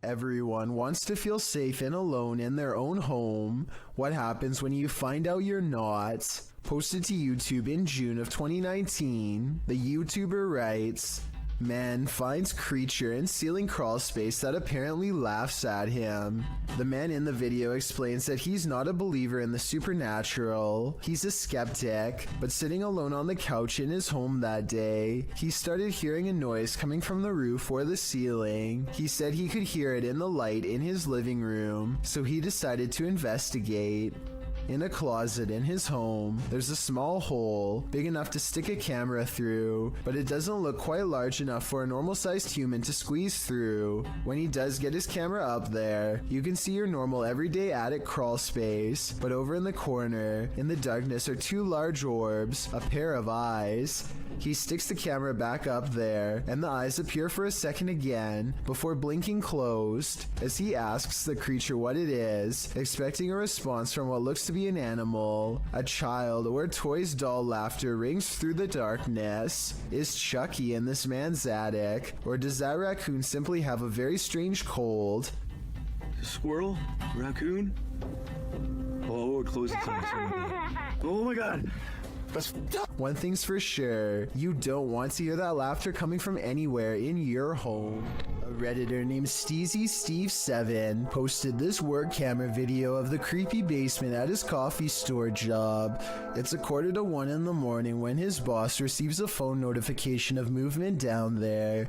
Everyone wants to feel safe and alone in their own home. What happens when you find out you're not? Posted to YouTube in June of 2019, the YouTuber writes, "Man finds creature in ceiling crawl space that apparently laughs at him." The man in the video explains that he's not a believer in the supernatural. He's a skeptic, but sitting alone on the couch in his home that day, he started hearing a noise coming from the roof or the ceiling. He said he could hear it in the light in his living room, so he decided to investigate. In a closet in his home, there's a small hole, big enough to stick a camera through, but it doesn't look quite large enough for a normal-sized human to squeeze through. When he does get his camera up there, you can see your normal everyday attic crawl space, but over in the corner, in the darkness, are two large orbs, a pair of eyes. He sticks the camera back up there, and the eyes appear for a second again, before blinking closed, as he asks the creature what it is, expecting a response from what looks to be an animal. A child or toy's doll laughter rings through the darkness. Is Chucky in this man's attic, or does that raccoon simply have a very strange cold? Squirrel? Raccoon? Oh, close the time. Oh my god! One thing's for sure, you don't want to hear that laughter coming from anywhere in your home. A Redditor named SteezySteve7 posted this work camera video of the creepy basement at his coffee store job. It's a 1:45 in the morning when his boss receives a phone notification of movement down there.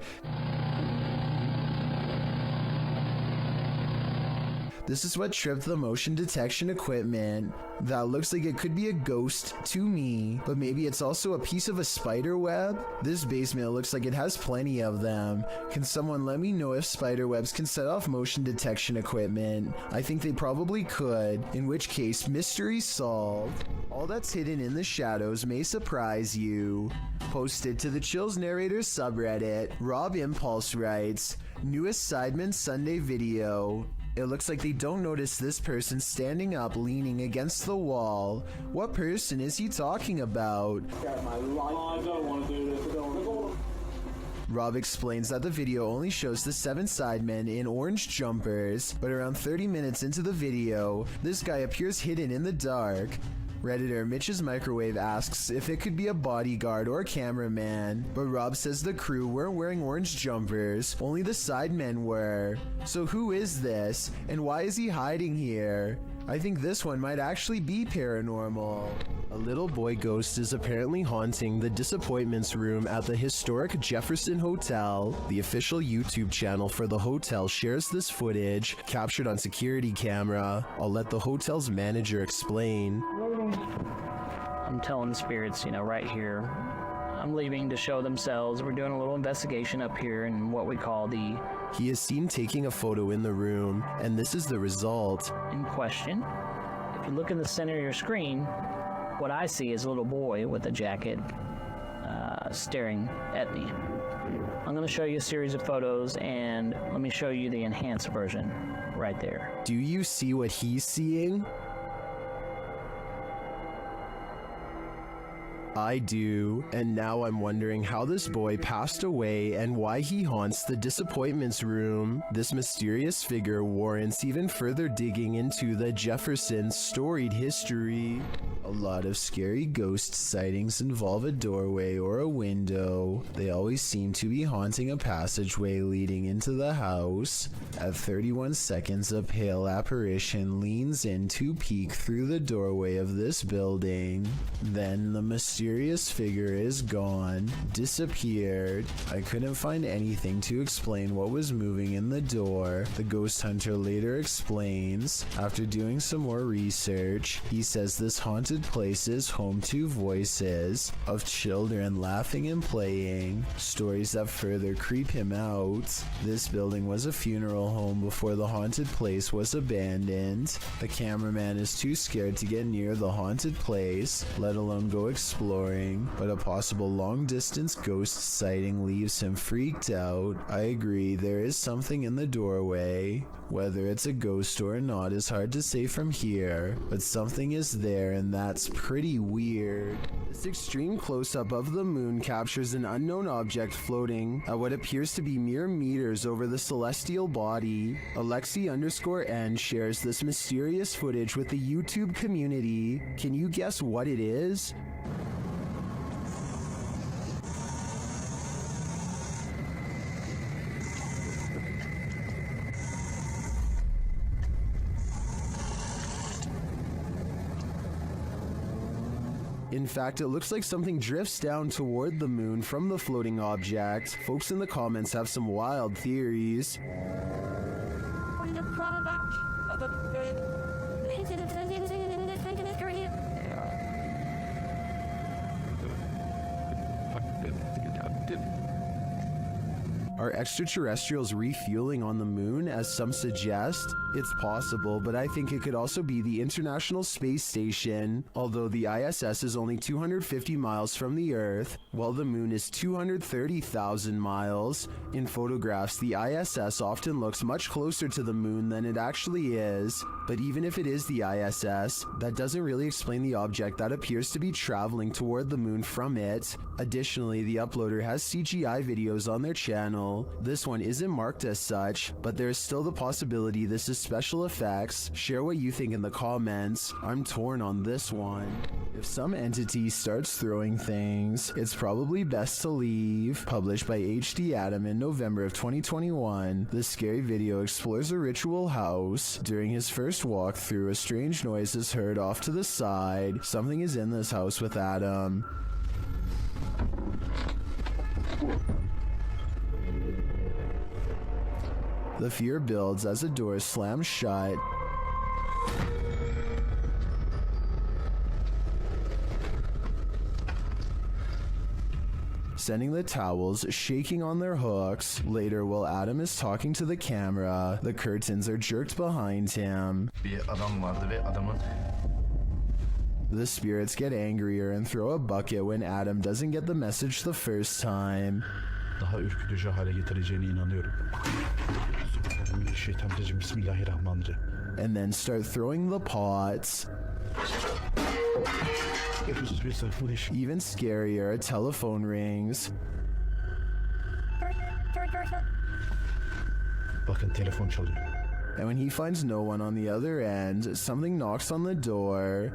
This is what tripped the motion detection equipment. That looks like it could be a ghost to me, but maybe it's also a piece of a spider web? This basement looks like it has plenty of them. Can someone let me know if spider webs can set off motion detection equipment? I think they probably could, in which case, mystery solved. All that's hidden in the shadows may surprise you. Posted to the Chills Narrator subreddit, Rob Impulse writes, "Newest Sidemen Sunday video. It looks like they don't notice this person standing up leaning against the wall. What person is he talking about?" Rob explains that the video only shows the 7 sidemen in orange jumpers, but around 30 minutes into the video, this guy appears hidden in the dark. Redditor Mitch's Microwave asks if it could be a bodyguard or a cameraman, but Rob says the crew weren't wearing orange jumpers, only the sidemen were. So who is this, and why is he hiding here? I think this one might actually be paranormal. A little boy ghost is apparently haunting the disappointments room at the historic Jefferson Hotel. The official YouTube channel for the hotel shares this footage, captured on security camera. I'll let the hotel's manager explain. I'm telling the spirits, right here, I'm leaving to show themselves. We're doing a little investigation up here in what we call the... He is seen taking a photo in the room, and this is the result. In question. If you look in the center of your screen, what I see is a little boy with a jacket staring at me. I'm going to show you a series of photos, and let me show you the enhanced version right there. Do you see what he's seeing? I do, and now I'm wondering how this boy passed away and why he haunts the disappointments room. This mysterious figure warrants even further digging into the Jefferson's storied history. A lot of scary ghost sightings involve a doorway or a window. They always seem to be haunting a passageway leading into the house. At 31 seconds, a pale apparition leans in to peek through the doorway of this building. Then the mysterious figure is gone, disappeared. I couldn't find anything to explain what was moving in the door. The ghost hunter later explains, after doing some more research, he says this haunted place is home to voices of children laughing and playing, stories that further creep him out. This building was a funeral home before the haunted place was abandoned. The cameraman is too scared to get near the haunted place, let alone go explore exploring, but a possible long-distance ghost sighting leaves him freaked out. I agree, there is something in the doorway. Whether it's a ghost or not is hard to say from here, but something is there and that's pretty weird. This extreme close-up of the moon captures an unknown object floating at what appears to be mere meters over the celestial body. Alexi_N shares this mysterious footage with the YouTube community. Can you guess what it is? In fact, it looks like something drifts down toward the moon from the floating object. Folks in the comments have some wild theories. Are extraterrestrials refueling on the moon, as some suggest? It's possible, but I think it could also be the International Space Station. Although the ISS is only 250 miles from the Earth, while the moon is 230,000 miles. In photographs, the ISS often looks much closer to the moon than it actually is. But even if it is the ISS, that doesn't really explain the object that appears to be traveling toward the moon from it. Additionally, the uploader has CGI videos on their channel. This one isn't marked as such, but there is still the possibility this is special effects. Share what you think in the comments. I'm torn on this one. If some entity starts throwing things, it's probably best to leave. Published by HD Adam in November of 2021, this scary video explores a ritual house. During his first walkthrough, a strange noise is heard off to the side. Something is in this house with Adam. The fear builds as the door slams shut. Sending the towels shaking on their hooks. Later, while Adam is talking to the camera, the curtains are jerked behind him. The spirits get angrier and throw a bucket when Adam doesn't get the message the first time. Daha ürkütücü hale getireceğine inanıyorum. Bismillahirrahmanirrahim. And then start throwing the pots. Even scarier, a telephone rings. Bakın telefon çalıyor. And when he finds no one on the other end, something knocks on the door.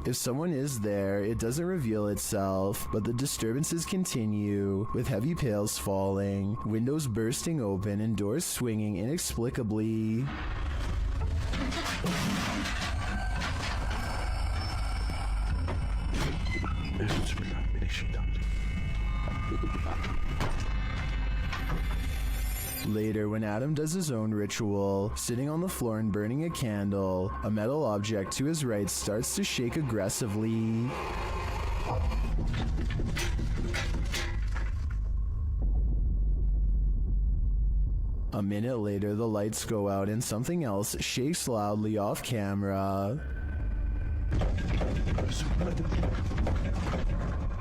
If someone is there, it doesn't reveal itself, but the disturbances continue, with heavy pails falling, windows bursting open, and doors swinging inexplicably. Later, when Adam does his own ritual, sitting on the floor and burning a candle, a metal object to his right starts to shake aggressively. A minute later, the lights go out and something else shakes loudly off camera.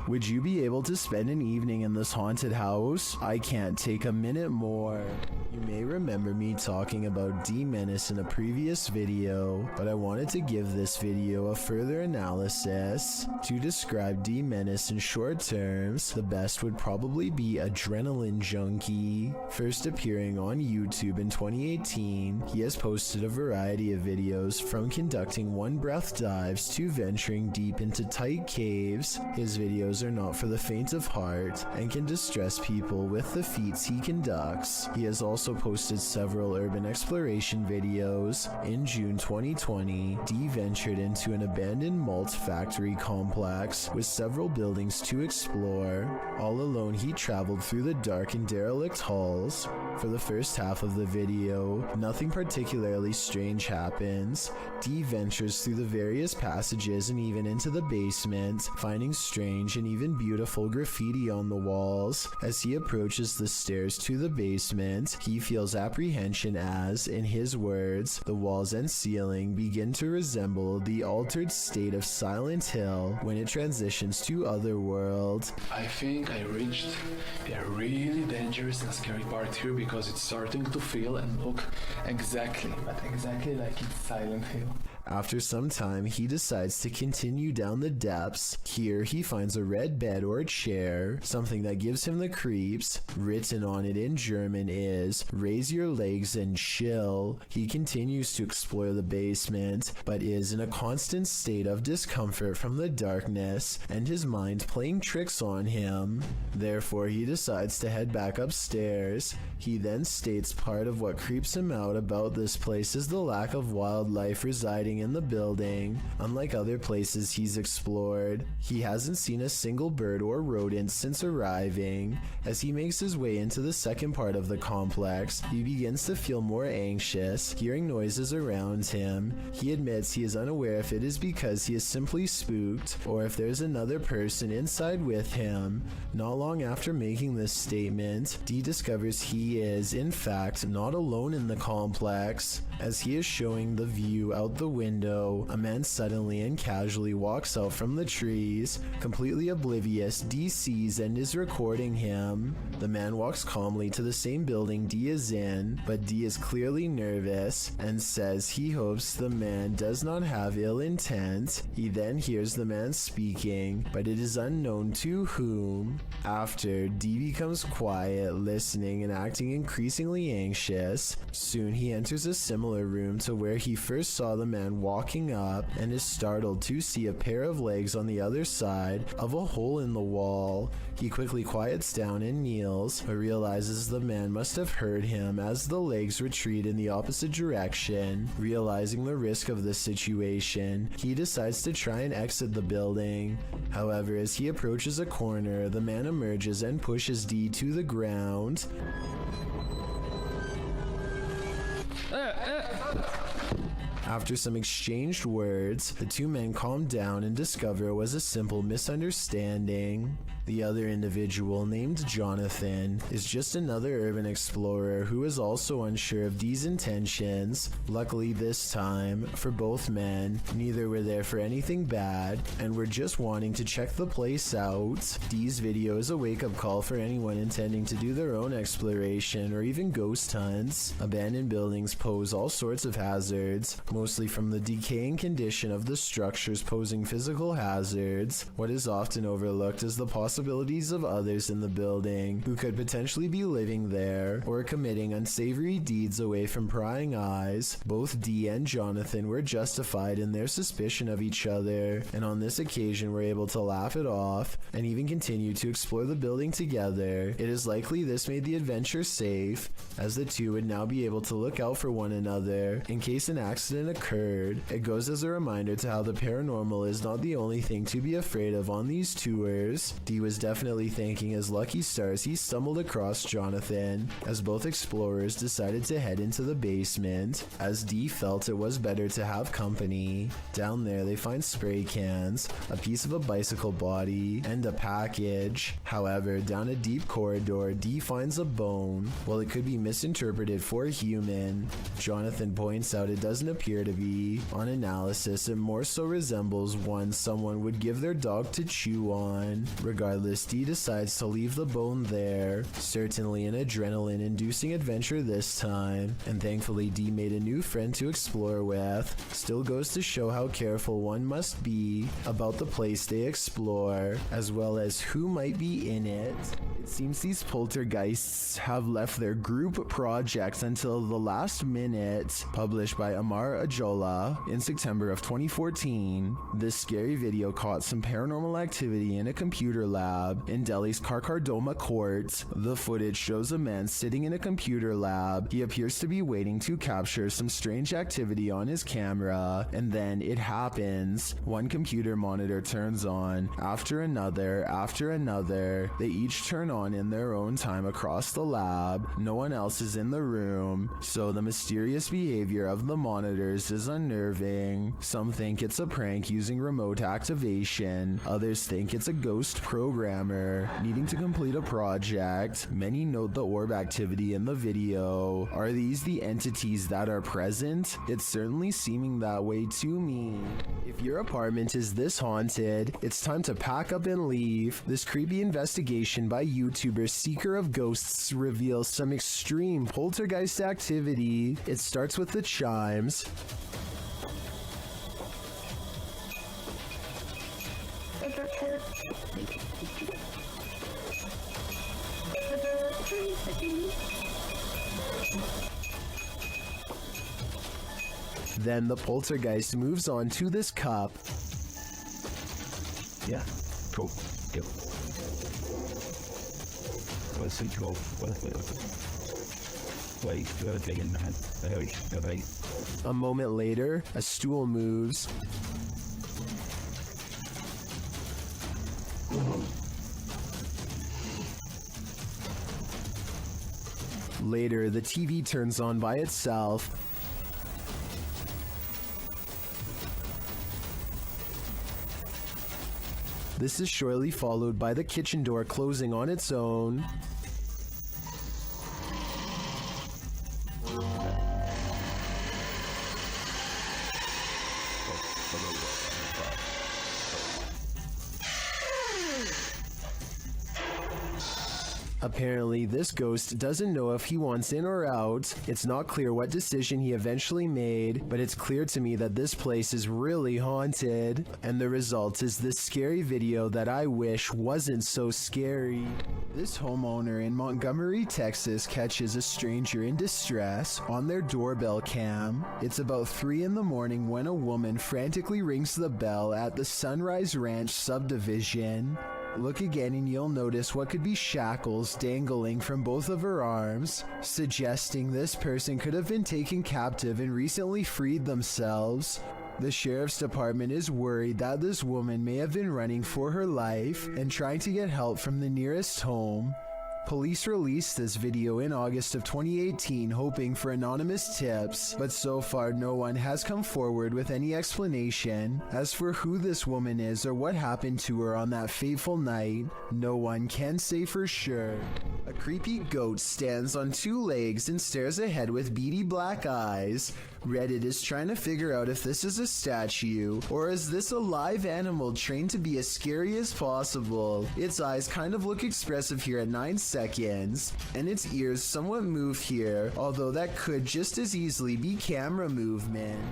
Would you be able to spend an evening in this haunted house? I can't take a minute more. You may remember me talking about D-Menace in a previous video, but I wanted to give this video a further analysis. To describe D-Menace in short terms, the best would probably be Adrenaline Junkie. First appearing on YouTube in 2018, he has posted a variety of videos from conducting one-breath dives to venturing deep into tight caves. His videos are not for the faint of heart and can distress people with the feats he conducts. He has also posted several urban exploration videos. In June 2020, D ventured into an abandoned malt factory complex with several buildings to explore. All alone, he traveled through the dark and derelict halls. For the first half of the video, nothing particularly strange happens. D ventures through the various passages and even into the basement, finding strange and even beautiful graffiti on the walls. As he approaches the stairs to the basement, he he feels apprehension as, in his words, the walls and ceiling begin to resemble the altered state of Silent Hill when it transitions to Otherworld. I think I reached a really dangerous and scary part here because it's starting to feel and look exactly like in Silent Hill. After some time, he decides to continue down the depths. Here, he finds a red bed or chair, something that gives him the creeps. Written on it in German is, "Raise your legs and chill." He continues to explore the basement, but is in a constant state of discomfort from the darkness and his mind playing tricks on him. Therefore, he decides to head back upstairs. He then states part of what creeps him out about this place is the lack of wildlife residing in the building. Unlike other places he's explored, he hasn't seen a single bird or rodent since arriving. As he makes his way into the second part of the complex, he begins to feel more anxious, hearing noises around him. He admits he is unaware if it is because he is simply spooked or if there's another person inside with him. Not long after making this statement, D discovers he is, in fact, not alone in the complex. As he is showing the view out the window, a man suddenly and casually walks out from the trees. Completely oblivious, D sees and is recording him. The man walks calmly to the same building D is in, but D is clearly nervous and says he hopes the man does not have ill intent. He then hears the man speaking, but it is unknown to whom. After, D becomes quiet, listening and acting increasingly anxious. Soon he enters a similar room to where he first saw the man walking up and is startled to see a pair of legs on the other side of a hole in the wall. He quickly quiets down and kneels, but realizes the man must have heard him as the legs retreat in the opposite direction. Realizing the risk of this situation, he decides to try and exit the building. However, as he approaches a corner, the man emerges and pushes D to the ground. After some exchanged words, the two men calm down and discover it was a simple misunderstanding. The other individual, named Jonathan, is just another urban explorer who is also unsure of Dee's intentions. Luckily this time, for both men, neither were there for anything bad and were just wanting to check the place out. Dee's video is a wake-up call for anyone intending to do their own exploration or even ghost hunts. Abandoned buildings pose all sorts of hazards, mostly from the decaying condition of the structures posing physical hazards. What is often overlooked is the possibility possibilities of others in the building who could potentially be living there or committing unsavory deeds away from prying eyes. Both Dee and Jonathan were justified in their suspicion of each other, and on this occasion were able to laugh it off and even continue to explore the building together. It is likely this made the adventure safe, as the two would now be able to look out for one another in case an accident occurred. It goes as a reminder to how the paranormal is not the only thing to be afraid of on these tours. Dee was definitely thanking his lucky stars he stumbled across Jonathan, as both explorers decided to head into the basement, as Dee felt it was better to have company. Down there they find spray cans, a piece of a bicycle body, and a package. However, down a deep corridor, Dee finds a bone. While it could be misinterpreted for human, Jonathan points out it doesn't appear to be. On analysis, it more so resembles one someone would give their dog to chew on. Regardless, Dee decides to leave the bone there. Certainly an adrenaline-inducing adventure this time, and thankfully Dee made a new friend to explore with. Still goes to show how careful one must be about the place they explore, as well as who might be in it. It seems these poltergeists have left their group projects until the last minute. Published by Amar Ajola in September of 2014, this scary video caught some paranormal activity in a computer lab in Delhi's Karkardoma court. The footage shows a man sitting in a computer lab. He appears to be waiting to capture some strange activity on his camera, and then it happens. One computer monitor turns on, after another. They each turn on in their own time across the lab. No one else is in the room, so the mysterious behavior of the monitors is unnerving. Some think it's a prank using remote activation. Others think it's a ghost program programmer needing to complete a project. Many note the orb activity in the video. Are these the entities that are present? It's certainly seeming that way to me. If your apartment is this haunted, it's time to pack up and leave. This creepy investigation by YouTuber Seeker of Ghosts reveals some extreme poltergeist activity. It starts with the chimes. Then the poltergeist moves on to this cup. Yeah, cool. Yep. A moment later, a stool moves. Later, the TV turns on by itself. This is shortly followed by the kitchen door closing on its own. Apparently, this ghost doesn't know if he wants in or out. It's not clear what decision he eventually made, but it's clear to me that this place is really haunted. And the result is this scary video that I wish wasn't so scary. This homeowner in Montgomery, Texas catches a stranger in distress on their doorbell cam. It's about 3 in the morning when a woman frantically rings the bell at the Sunrise Ranch subdivision. Look again and you'll notice what could be shackles dangling from both of her arms, suggesting this person could have been taken captive and recently freed themselves. The sheriff's department is worried that this woman may have been running for her life and trying to get help from the nearest home. Police released this video in August of 2018 hoping for anonymous tips, but so far no one has come forward with any explanation. As for who this woman is or what happened to her on that fateful night, no one can say for sure. A creepy goat stands on 2 legs and stares ahead with beady black eyes. Reddit is trying to figure out if this is a statue, or is this a live animal trained to be as scary as possible. Its eyes kind of look expressive here at 9 seconds, and its ears somewhat move here, although that could just as easily be camera movement.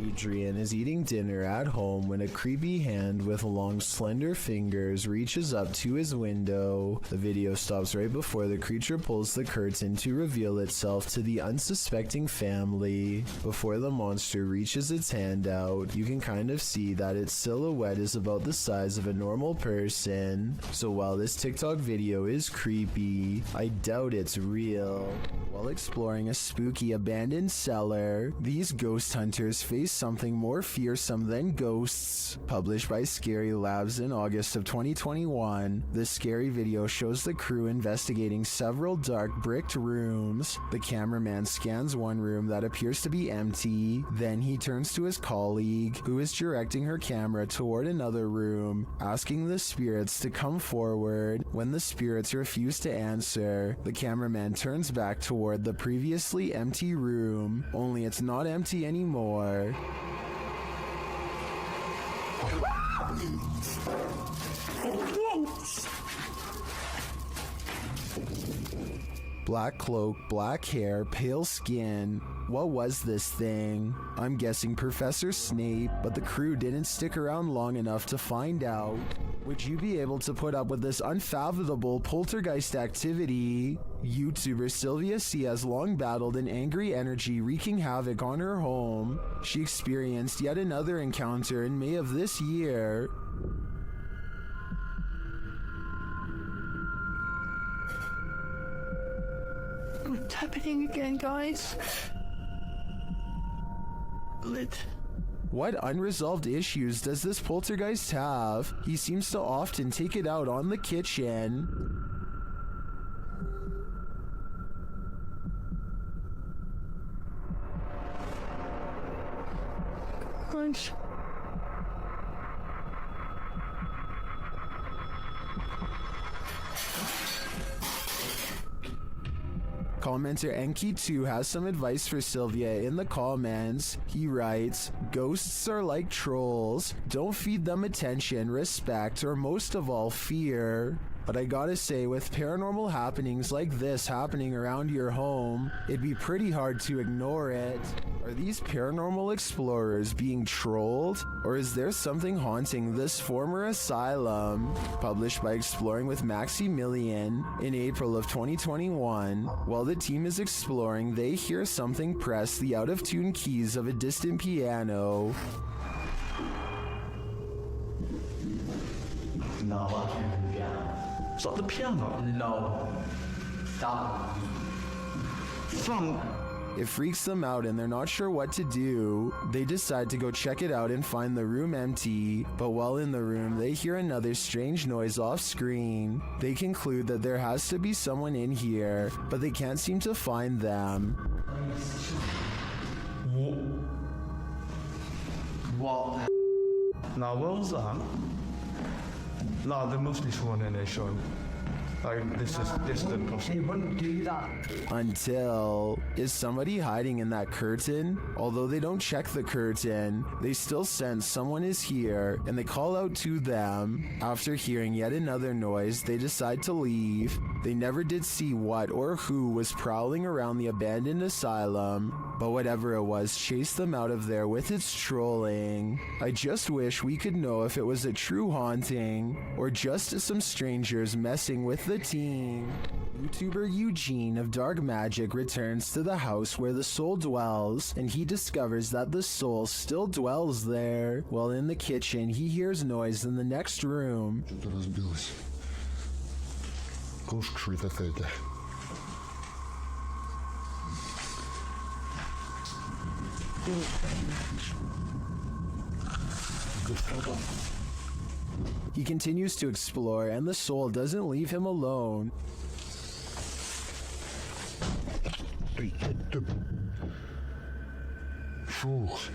Adrian is eating dinner at home when a creepy hand with long slender fingers reaches up to his window. The video stops right before the creature pulls the curtain to reveal itself to the unsuspecting family. Before the monster reaches its hand out, you can kind of see that its silhouette is about the size of a normal person. So while this TikTok video is creepy, I doubt it's real. While exploring a spooky abandoned cellar, these ghost hunters face something more fearsome than ghosts. Published by Scary Labs in August of 2021, this scary video shows the crew investigating several dark bricked rooms. The cameraman scans one room that appears to be empty. Then he turns to his colleague, who is directing her camera toward another room, asking the spirits to come forward. When the spirits refuse to answer, the cameraman turns back toward the previously empty room, only it's not empty anymore. Black cloak, black hair, pale skin. What was this thing? I'm guessing Professor Snape, but the crew didn't stick around long enough to find out. Would you be able to put up with this unfathomable poltergeist activity? YouTuber Sylvia C has long battled an angry energy wreaking havoc on her home. She experienced yet another encounter in May of this year. What's happening again, guys? Lit. What unresolved issues does this poltergeist have? He seems to often take it out on the kitchen. Crunch. Commenter Enki2 has some advice for Sylvia in the comments. He writes, "Ghosts are like trolls. Don't feed them attention, respect, or most of all, fear." But I gotta say, with paranormal happenings like this happening around your home, it'd be pretty hard to ignore it. Are these paranormal explorers being trolled? Or is there something haunting this former asylum? Published by Exploring with Maximilian in April of 2021. While the team is exploring, they hear something press the out-of-tune keys of a distant piano. No, I can't hear the piano. It's not the piano. No. Stop. From... It freaks them out and they're not sure what to do. They decide to go check it out and find the room empty, but while in the room, they hear another strange noise off screen. They conclude that there has to be someone in here, but they can't seem to find them. What? Now, what was that? No, there must be someone in there, Sean. Like, this is distant. He wouldn't do that. Until, is somebody hiding in that curtain? Although they don't check the curtain, they still sense someone is here and they call out to them. After hearing yet another noise, they decide to leave. They never did see what or who was prowling around the abandoned asylum, but whatever it was chased them out of there with its trolling. I just wish we could know if it was a true haunting or just some strangers messing with the team. YouTuber Eugene of Dark Magic returns to the house where the soul dwells, and he discovers that the soul still dwells there. While in the kitchen, he hears noise in the next room. Что-то разбилось. Кошка шли какая-то. He continues to explore, and the soul doesn't leave him alone. Фух.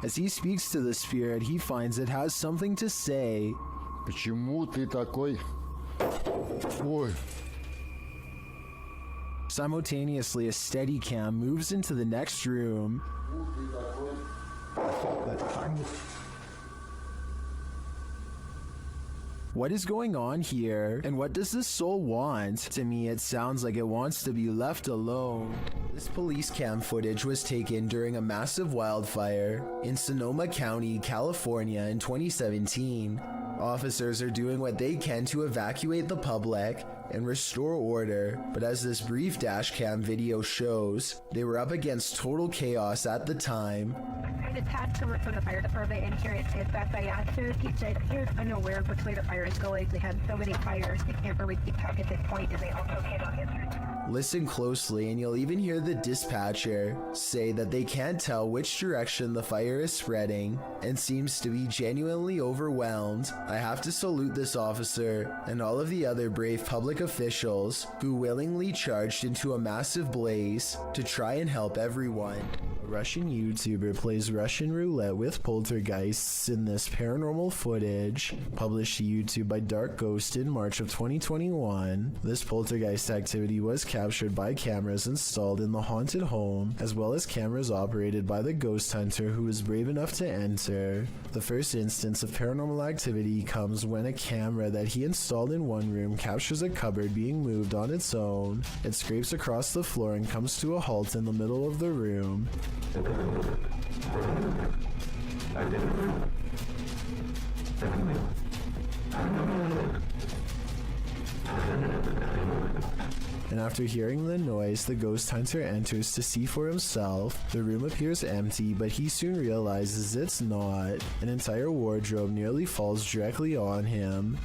As he speaks to the spirit, he finds it has something to say. Почему ты такой? Ой. Simultaneously, a Steadicam moves into the next room. What is going on here? And what does this soul want? To me, it sounds like it wants to be left alone. This police cam footage was taken during a massive wildfire in Sonoma County, California in 2017. Officers are doing what they can to evacuate the public and restore order, but as this brief dashcam video shows, they were up against total chaos at the time. I'm attached to work for the fire department, and here it is that I asked her. He said, "You're unaware of which way the fire is going. They have so many fires, they can't really keep track at this point, and they also cannot answer." Listen closely and you'll even hear the dispatcher say that they can't tell which direction the fire is spreading and seems to be genuinely overwhelmed. I have to salute this officer and all of the other brave public officials who willingly charged into a massive blaze to try and help everyone. A Russian YouTuber plays Russian roulette with poltergeists in this paranormal footage, published to YouTube by Dark Ghost in March of 2021. This poltergeist activity was captured by cameras installed in the haunted home, as well as cameras operated by the ghost hunter who was brave enough to enter. The first instance of paranormal activity comes when a camera that he installed in one room captures a cupboard being moved on its own. It scrapes across the floor and comes to a halt in the middle of the room. And after hearing the noise, the ghost hunter enters to see for himself. The room appears empty, but he soon realizes it's not. An entire wardrobe nearly falls directly on him.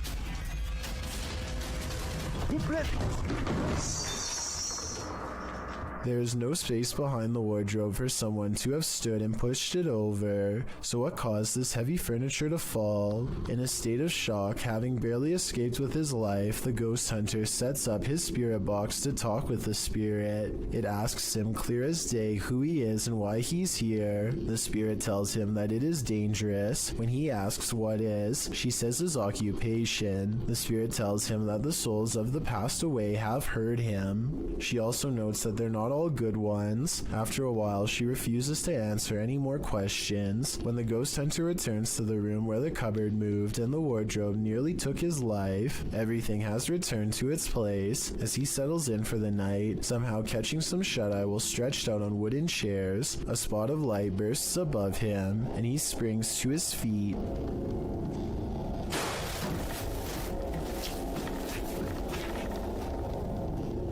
There is no space behind the wardrobe for someone to have stood and pushed it over, so what caused this heavy furniture to fall? In a state of shock, having barely escaped with his life, the ghost hunter sets up his spirit box to talk with the spirit. It asks him clear as day who he is and why he's here. The spirit tells him that it is dangerous. When he asks what is, she says his occupation. The spirit tells him that the souls of the passed away have heard him. She also notes that they're not all good ones. After a while, she refuses to answer any more questions. When the ghost hunter returns to the room where the cupboard moved and the wardrobe nearly took his life, everything has returned to its place. As he settles in for the night, somehow catching some shut-eye while stretched out on wooden chairs, a spot of light bursts above him, and he springs to his feet.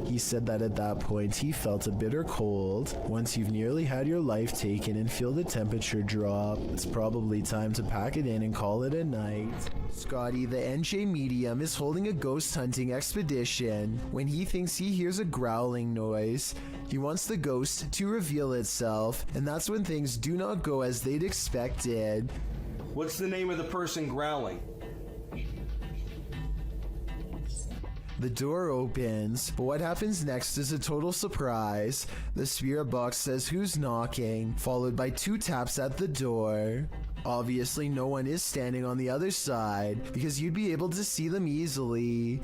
He said that at that point he felt a bitter cold. Once you've nearly had your life taken and feel the temperature drop, it's probably time to pack it in and call it a night. Scotty, the NJ medium, is holding a ghost hunting expedition. When he thinks he hears a growling noise, he wants the ghost to reveal itself, and that's when things do not go as they'd expected. What's the name of the person growling? The door opens, but what happens next is a total surprise. The spirit box says who's knocking, followed by 2 taps at the door. Obviously, no one is standing on the other side, because you'd be able to see them easily.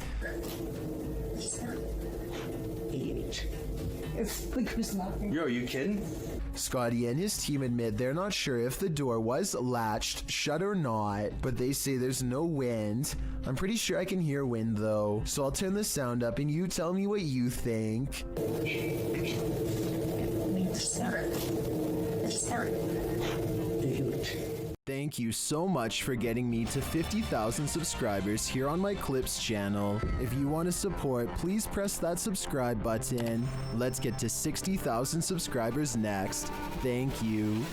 Yo, are you kidding? Scotty and his team admit they're not sure if the door was latched shut or not, but they say there's no wind. I'm pretty sure I can hear wind though, so I'll turn the sound up and you tell me what you think. Thank you so much for getting me to 50,000 subscribers here on my Clips channel. If you want to support, please press that subscribe button. Let's get to 60,000 subscribers next. Thank you.